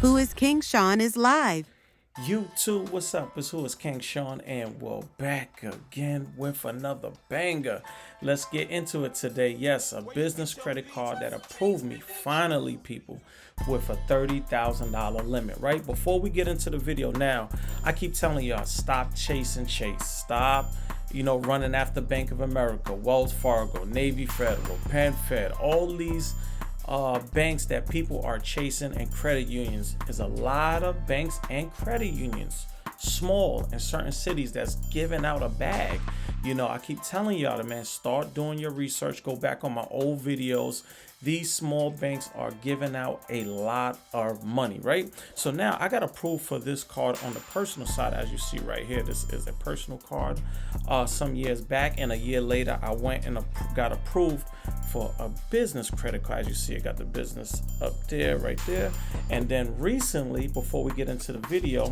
Whoiskingshawn is live. YouTube, what's up? It's Whoiskingshawn, and we're back again with another banger. Let's get into it today. Yes, a business credit card that approved me, finally, people, with a $30,000 limit, right? Before we get into the video now, I keep telling y'all, stop chasing Chase. Stop, running after Bank of America, Wells Fargo, Navy Federal, Penn Fed, all these banks that people are chasing, and credit unions. Is a lot of banks and credit unions, small in certain cities, that's giving out a bag. I keep telling y'all, man, start doing your research. Go back on my old videos. These small banks are giving out a lot of money, right? So now I got approved for this card on the personal side, as you see right here. This is a personal card some years back, and a year later I went and got approved for a business credit card. As you see, I got the business up there, right there. And then recently, before we get into the video,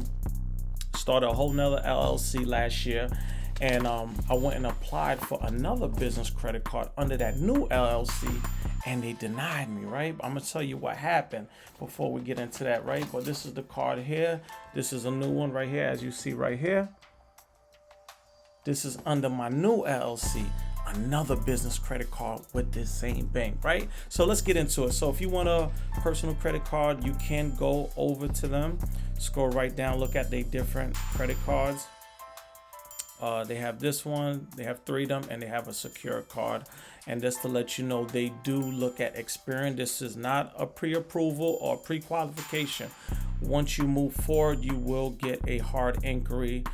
started a whole nother LLC last year, and I went and applied for another business credit card under that new LLC, and they denied me, right? I'm gonna tell you what happened before we get into that, right? But this is the card here. This is a new one right here, as you see right here. This is under my new LLC, another business credit card with this same bank, right? So let's get into it. So if you want a personal credit card, you can go over to them, scroll right down, look at their different credit cards. They have this one, they have three of them, and they have a secure card. And just to let you know, they do look at experience. This is not a pre-approval or pre-qualification. Once you move forward, you will get a hard inquiry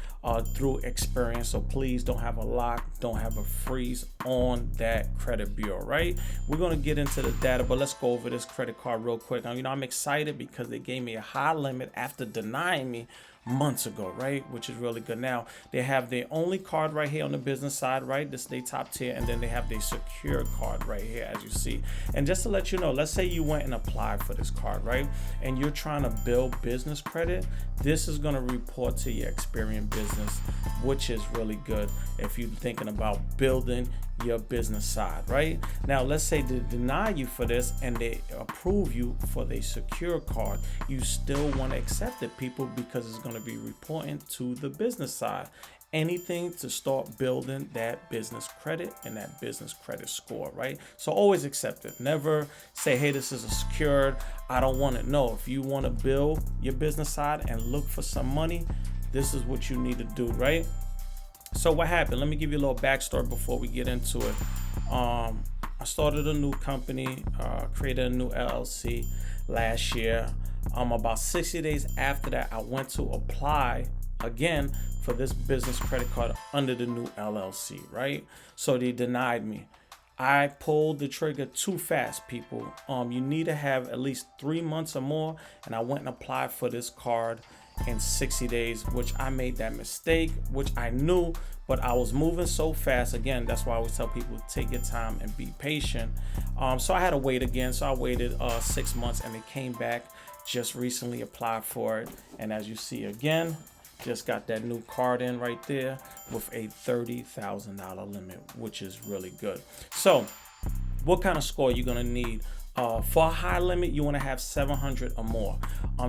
through experience. So please don't have a lock, don't have a freeze on that credit bureau, right? We're going to get into the data, but let's go over this credit card real quick. Now, I'm excited because they gave me a high limit after denying me months ago, right? Which is really good. Now they have their only card right here on the business side, right? This is their top tier, and then they have their secure card right here, as you see. And just to let you know, let's say you went and applied for this card, right? And you're trying to build business credit. This is going to report to your Experian business, which is really good if you're thinking about building your business side, right? Now let's say they deny you for this and they approve you for the secure card. You still want to accept it, people, because it's going to be reporting to the business side. Anything to start building that business credit and that business credit score, right? So always accept it. Never say, hey, this is a secured, I don't want it. No, if you want to build your business side and look for some money, this is what you need to do, right? So what happened? Let me give you a little backstory before we get into it. I started a new company, created a new LLC last year. About 60 days after that, I went to apply again for this business credit card under the new LLC, right? So they denied me. I pulled the trigger too fast, people. You need to have at least 3 months or more, and I went and applied for this card in 60 days, which I made that mistake, which I knew, but I was moving so fast. Again, that's why I always tell people, take your time and be patient. So I had to wait again. So I waited 6 months, and it came back. Just recently applied for it, and as you see again, just got that new card in right there with a $30,000 limit, which is really good. So what kind of score you're gonna need? For a high limit, you want to have 700 or more.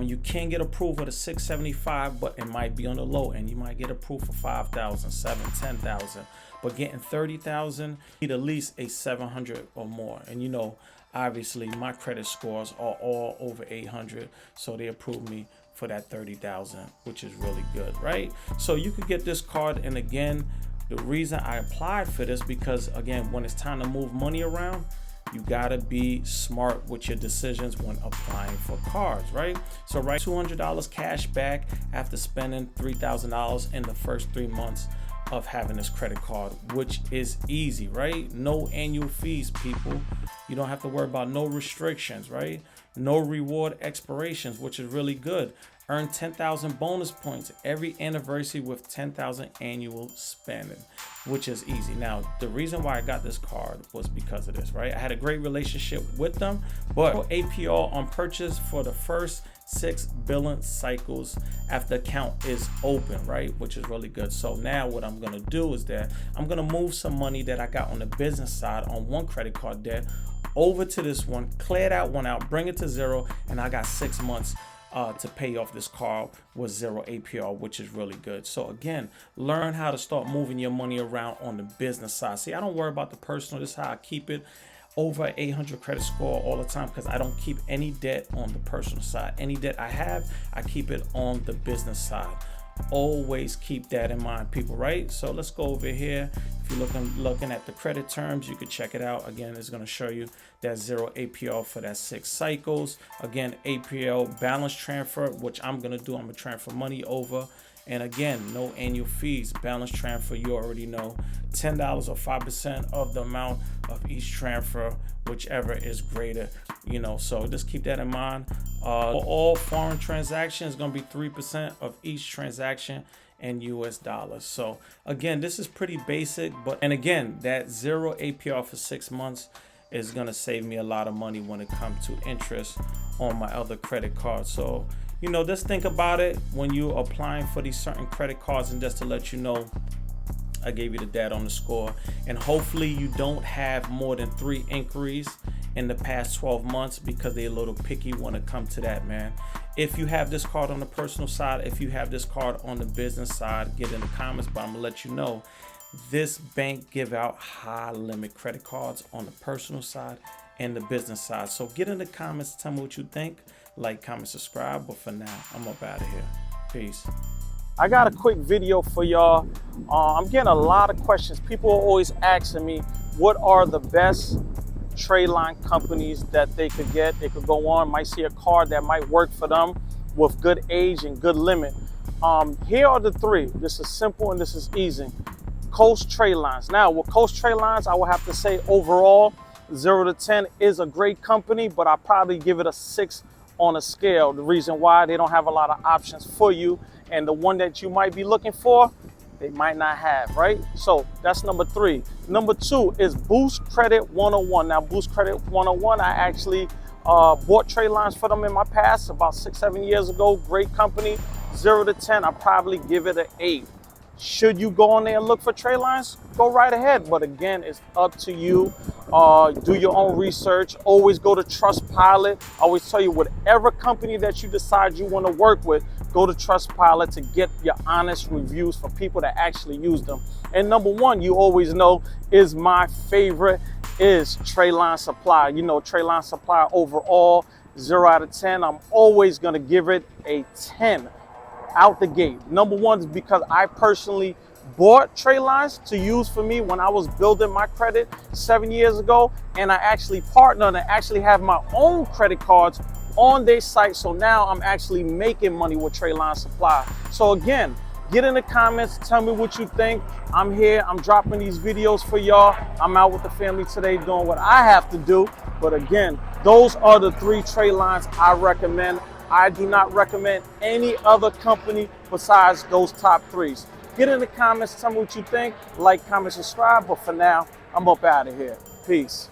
You can get approved with a 675, but it might be on the low end. You might get approved for 5,000, 7,000, 10,000, but getting 30,000, you need at least a 700 or more. And obviously my credit scores are all over 800, so they approved me for that 30,000, which is really good, right? So you could get this card. And again, the reason I applied for this, because again, when it's time to move money around, you gotta be smart with your decisions when applying for cards, right? So right, $200 cash back after spending $3,000 in the first 3 months of having this credit card, which is easy, right? No annual fees, people. You don't have to worry about no restrictions, right? No reward expirations, which is really good. Earn 10,000 bonus points every anniversary with 10,000 annual spending, which is easy. Now, the reason why I got this card was because of this, right? I had a great relationship with them, but APR on purchase for the first 6 billing cycles after account is open, right? Which is really good. So now what I'm gonna do is that I'm gonna move some money that I got on the business side on one credit card debt over to this one, clear that one out, bring it to zero, and I got 6 months to pay off this car with 0 APR, which is really good. So again, learn how to start moving your money around on the business side. See, I don't worry about the personal. This is how I keep it. Over 800 credit score all the time, because I don't keep any debt on the personal side. Any debt I have, I keep it on the business side. Always keep that in mind, people, right? So let's go over here. If you're looking at the credit terms, you can check it out. Again, it's going to show you that 0 APR for that 6 cycles. Again, APL balance transfer, which I'm going to do. I'm going to transfer money over. And again, no annual fees. Balance transfer, you already know, $10 or 5% of the amount of each transfer, whichever is greater, you know. So just keep that in mind. For all foreign transactions, going to be 3% of each transaction in US dollars. So again, this is pretty basic, and again, that 0 APR for 6 months is going to save me a lot of money when it comes to interest on my other credit cards. So, you know, just think about it when you're applying for these certain credit cards. And just to let you know, I gave you the data on the score, and hopefully you don't have more than 3 inquiries in the past 12 months, because they're a little picky when it comes to that, man. If you have this card on the personal side, if you have this card on the business side, get in the comments, but I'm gonna let you know, this bank give out high limit credit cards on the personal side and the business side. So get in the comments, tell me what you think. Like, comment, subscribe. But for now, I'm up out of here. Peace. I got a quick video for y'all. I'm getting a lot of questions. People are always asking me, what are the best trade line companies that they could get? They could go on, might see a card that might work for them with good age and good limit. Here are the 3. This is simple and this is easy. Coast Trade Lines. Now, with Coast Trade Lines, I will have to say overall, 0 to 10 is a great company, but I'll probably give it a 6 on a scale. The reason why, they don't have a lot of options for you, and the one that you might be looking for, they might not have, right? So that's number 3. Number 2 is Boost Credit 101. Now, Boost Credit 101, I actually bought trade lines for them in my past about 6-7 years ago. Great company. 0 to 10, I probably give it an 8. Should you go on there and look for trade lines? Go right ahead. But again, it's up to you. Do your own research. Always go to Trustpilot. I always tell you, whatever company that you decide you want to work with, go to Trustpilot to get your honest reviews for people that actually use them. And number 1, you always know, is my favorite, is Trade Line Supply. You know, Trade Line Supply overall, 0 out of 10. I'm always going to give it a 10. Out the gate. Number 1 is because I personally bought trade lines to use for me when I was building my credit 7 years ago, and I actually partnered and actually have my own credit cards on their site. So now I'm actually making money with Trade Line Supply. So again, get in the comments, tell me what you think. I'm here, I'm dropping these videos for y'all. I'm out with the family today doing what I have to do. But again, those are the 3 trade lines I recommend. I do not recommend any other company besides those top 3s. Get in the comments, tell me what you think. Like, comment, subscribe. But for now, I'm up out of here. Peace.